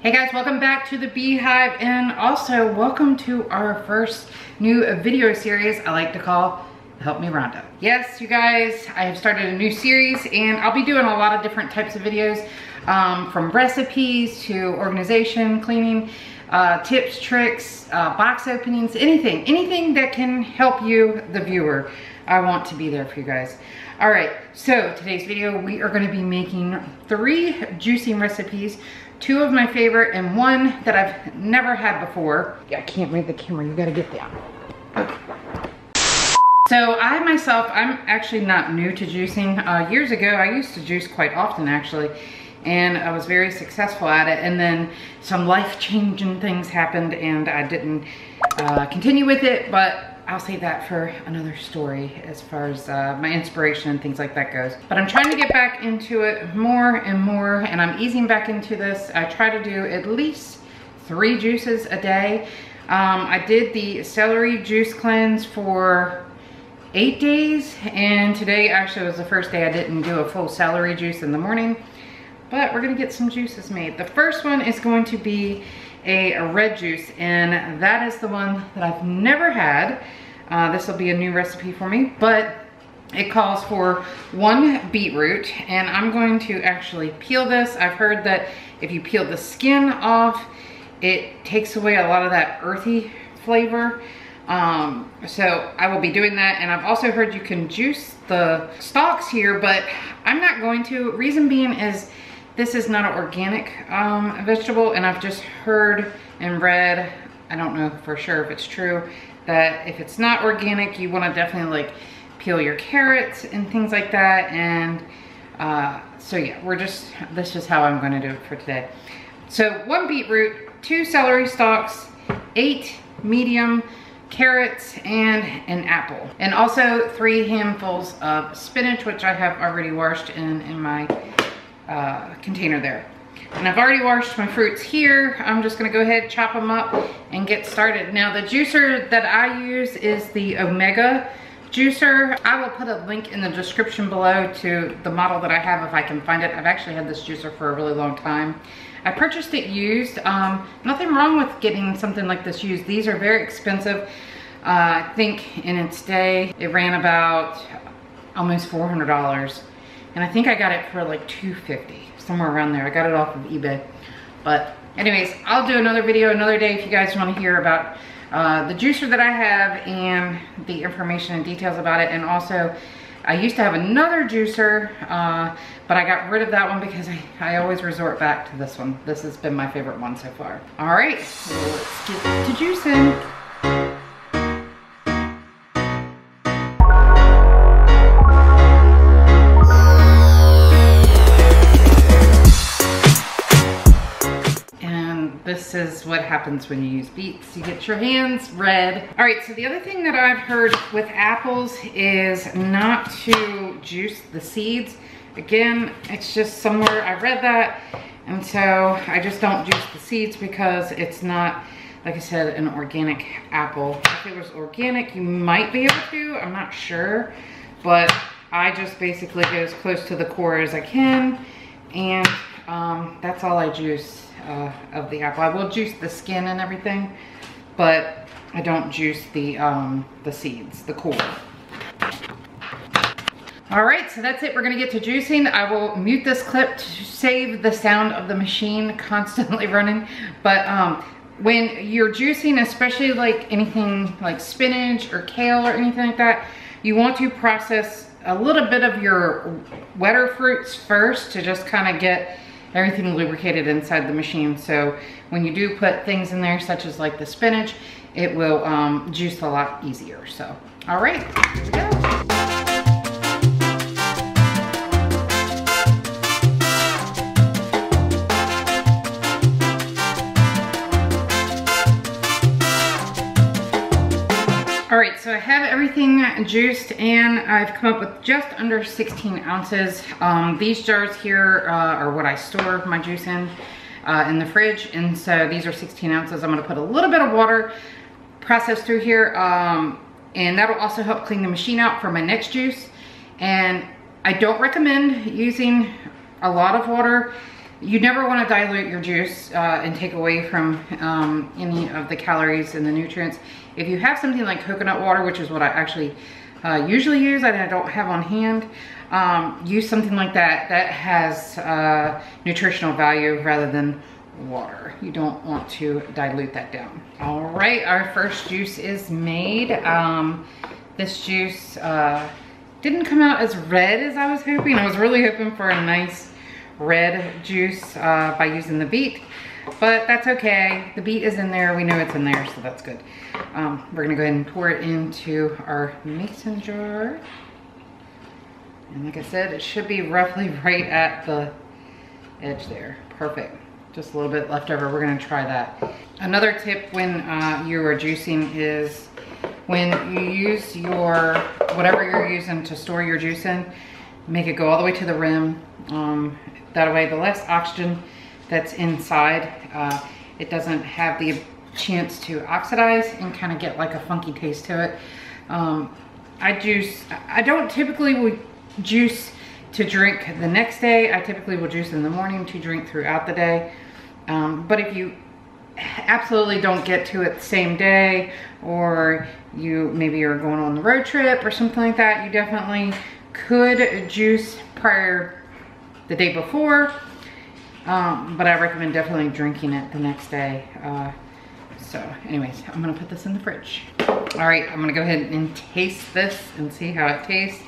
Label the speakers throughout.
Speaker 1: Hey guys, welcome back to the Beehive, and also welcome to our first new video series I like to call Help Me Rhonda. Yes, you guys, I have started a new series and I'll be doing a lot of different types of videos, from recipes to organization, cleaning, tips, tricks, box openings, anything that can help you, the viewer. I want to be there for you guys. All right, so today's video, we are gonna be making 3 juicing recipes. 2 of my favorite and 1 that I've never had before. I can't read the camera, you gotta get down. Okay. So I myself, I'm actually not new to juicing. Years ago, I used to juice quite often actually, and I was very successful at it. And then some life-changing things happened and I didn't continue with it, but I'll save that for another story as far as my inspiration and things like that goes. But I'm trying to get back into it more and more, and I'm easing back into this. I try to do at least 3 juices a day. I did the celery juice cleanse for 8 days, and today actually was the first day I didn't do a full celery juice in the morning, but we're gonna get some juices made. The first one is going to be a red juice, and that is the one that I've never had. This will be a new recipe for me, but it calls for 1 beetroot, and I'm going to actually peel this. I've heard that if you peel the skin off, it takes away a lot of that earthy flavor. So I will be doing that, and I've also heard you can juice the stalks here, but I'm not going to. Reason being is this is not an organic vegetable, and I've just heard and read, I don't know for sure if it's true, that if it's not organic, you want to definitely like peel your carrots and things like that. And so yeah, this is how I'm going to do it for today. So 1 beetroot, 2 celery stalks, 8 medium carrots, and an apple. And also 3 handfuls of spinach, which I have already washed in my container there. And I've already washed my fruits here. I'm just gonna go ahead, chop them up, and get started. Now the juicer that I use is the Omega juicer. I will put a link in the description below to the model that I have if I can find it. I've actually had this juicer for a really long time. I purchased it used. Nothing wrong with getting something like this used. These are very expensive. I think in its day, it ran about almost $400. And I think I got it for like $250, somewhere around there. I got it off of eBay. But anyways, I'll do another video another day if you guys want to hear about the juicer that I have and the information and details about it. And also, I used to have another juicer, but I got rid of that one because I always resort back to this one. This has been my favorite one so far. All right, so let's get to juicing. This is what happens when you use beets. You get your hands red. All right, so the other thing that I've heard with apples is not to juice the seeds. Again, it's just somewhere I read that, and so I just don't juice the seeds because it's not, like I said, an organic apple. If it was organic, you might be able to, I'm not sure, but I just basically get as close to the core as I can, and that's all I juice of the apple. I will juice the skin and everything, but I don't juice the seeds, the core. All right, so that's it. We're gonna get to juicing. I will mute this clip to save the sound of the machine constantly running. But when you're juicing, especially like anything like spinach or kale or anything like that, you want to process a little bit of your wetter fruits first to just kind of get everything lubricated inside the machine. So when you do put things in there, such as like the spinach, it will juice a lot easier. So, all right, here we go. All right, so I have everything juiced and I've come up with just under 16 ounces. These jars here are what I store my juice in the fridge. And so these are 16 ounces. I'm gonna put a little bit of water processed through here. And that'll also help clean the machine out for my next juice. And I don't recommend using a lot of water. You never want to dilute your juice and take away from any of the calories and the nutrients. If you have something like coconut water, which is what I actually usually use, and I don't have on hand, use something like that that has nutritional value rather than water. You don't want to dilute that down. All right, our first juice is made. This juice didn't come out as red as I was hoping. I was really hoping for a nice red juice by using the beet, but that's okay. The beet is in there, we know it's in there, so that's good. We're gonna go ahead and pour it into our mason jar. And like I said, it should be roughly right at the edge there. Perfect. Just a little bit left over. We're gonna try that. Another tip when you are juicing is when you use your, whatever you're using to store your juice in, make it go all the way to the rim. That way the less oxygen that's inside, it doesn't have the chance to oxidize and kind of get like a funky taste to it. I don't typically juice to drink the next day. I typically will juice in the morning to drink throughout the day. But if you absolutely don't get to it the same day, or you maybe are going on the road trip or something like that, you definitely could juice prior the day before, but I recommend definitely drinking it the next day. So anyways, I'm gonna put this in the fridge. All right, I'm gonna go ahead and taste this and see how it tastes.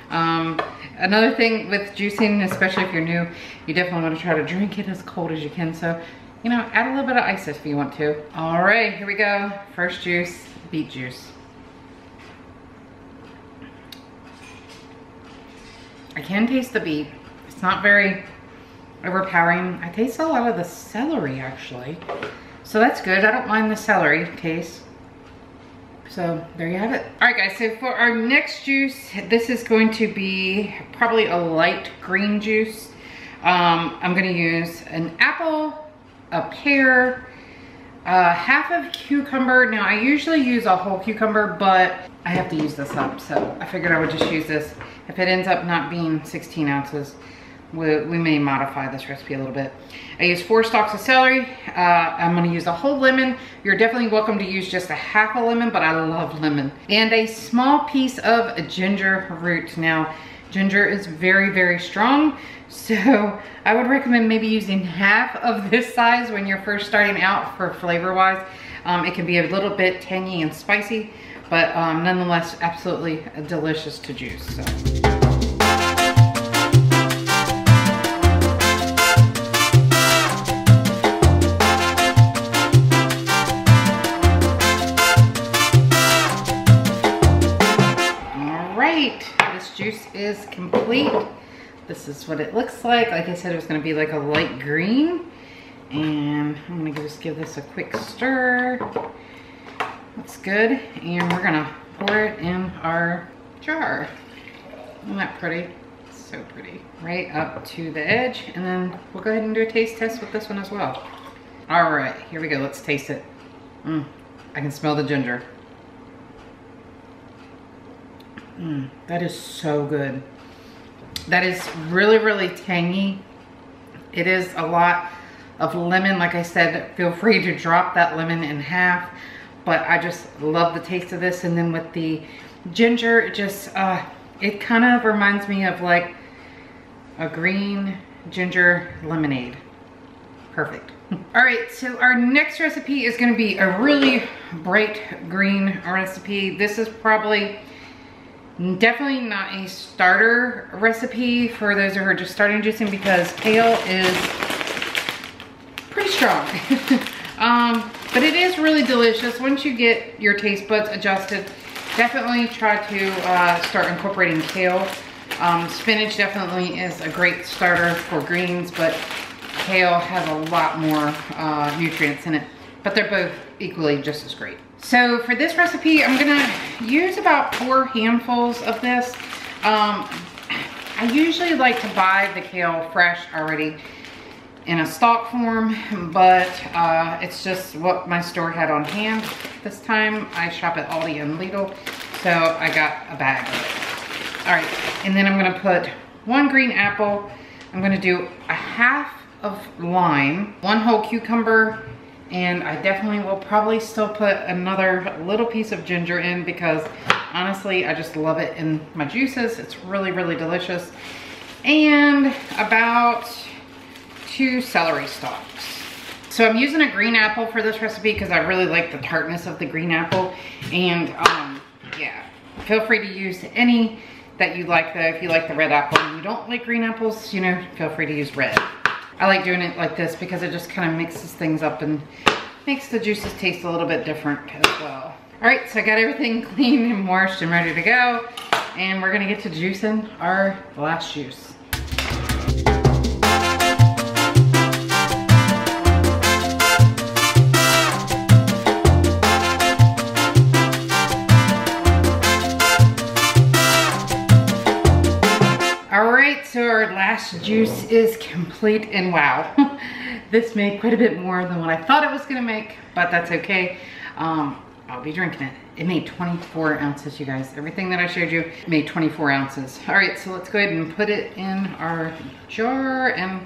Speaker 1: Another thing with juicing, especially if you're new, you definitely want to try to drink it as cold as you can. So, you know, add a little bit of ice if you want to. All right, here we go. First juice, beet juice. I can taste the beet. It's not very overpowering. I taste a lot of the celery actually. So that's good. I don't mind the celery taste. So there you have it. All right guys, so for our next juice, this is going to be probably a light green juice. I'm gonna use an apple, a pear, half of cucumber. Now I usually use a whole cucumber, but I have to use this up. So I figured I would just use this. If it ends up not being 16 ounces, we may modify this recipe a little bit. I use 4 stalks of celery. I'm gonna use a whole lemon. You're definitely welcome to use just a half a lemon, but I love lemon. And a small piece of ginger root. Now, ginger is very, very strong, so I would recommend maybe using half of this size when you're first starting out for flavor-wise. It can be a little bit tangy and spicy, but nonetheless, absolutely delicious to juice. So. This juice is complete. This is what it looks like. Like I said, it was going to be like a light green. And I'm going to just give this a quick stir. That's good. And we're going to pour it in our jar. Isn't that pretty? So pretty. Right up to the edge. And then we'll go ahead and do a taste test with this one as well. All right, here we go. Let's taste it. I can smell the ginger. That is so good. That is really, really tangy. It is a lot of lemon. Like I said, feel free to drop that lemon in half, but I just love the taste of this. And then with the ginger, it just, it kind of reminds me of like a green ginger lemonade. Perfect. All right, so our next recipe is gonna be a really bright green recipe. This is probably definitely not a starter recipe for those who are just starting juicing, because kale is pretty strong. But it is really delicious. Once you get your taste buds adjusted, definitely try to start incorporating kale. Spinach definitely is a great starter for greens, but kale has a lot more nutrients in it, but they're both equally just as great. So for this recipe, I'm gonna use about 4 handfuls of this. I usually like to buy the kale fresh already in a stalk form, but it's just what my store had on hand this time. I shop at Aldi and Lidl, so I got a bag of it. All right, and then I'm gonna put 1 green apple. I'm gonna do a half of lime, 1 whole cucumber, and I definitely will probably still put another little piece of ginger in because honestly, I just love it in my juices. It's really, really delicious. And about 2 celery stalks. So I'm using a green apple for this recipe because I really like the tartness of the green apple. And yeah, feel free to use any that you like though. If you like the red apple and you don't like green apples, you know, feel free to use red. I like doing it like this because it just kind of mixes things up and makes the juices taste a little bit different as well. All right, so I got everything clean and washed and ready to go. And we're gonna get to juicing our last juice. All right, so our last juice is complete, and wow, this made quite a bit more than what I thought it was gonna make, but that's okay. I'll be drinking it. It made 24 ounces, you guys. Everything that I showed you made 24 ounces. All right, so let's go ahead and put it in our jar, and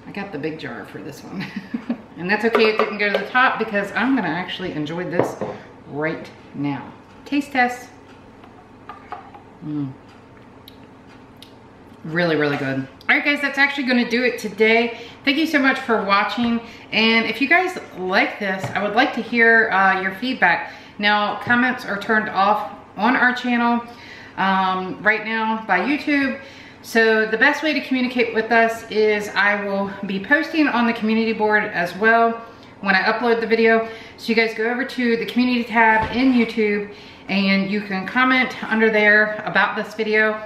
Speaker 1: I got the big jar for this one. And that's okay, it didn't go to the top because I'm gonna actually enjoy this right now. Taste test. Really, really good. All right, guys, that's actually gonna do it today. Thank you so much for watching. And if you guys like this, I would like to hear your feedback. Now, comments are turned off on our channel right now by YouTube. So the best way to communicate with us is I will be posting on the community board as well when I upload the video. So you guys go over to the community tab in YouTube and you can comment under there about this video.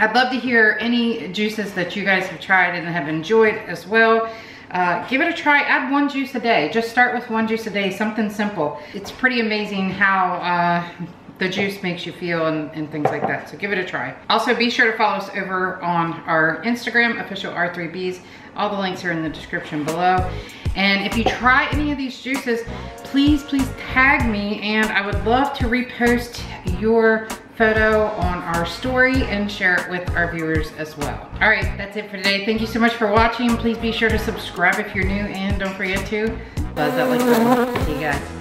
Speaker 1: I'd love to hear any juices that you guys have tried and have enjoyed as well. Give it a try, add 1 juice a day. Just start with 1 juice a day, something simple. It's pretty amazing how the juice makes you feel and things like that. So give it a try. Also, be sure to follow us over on our Instagram, official R3Bs. All the links are in the description below. And if you try any of these juices, please tag me, and I would love to repost your photo on our story and share it with our viewers as well. All right, that's it for today. Thank you so much for watching. Please be sure to subscribe if you're new, and don't forget to buzz that like button. See you guys.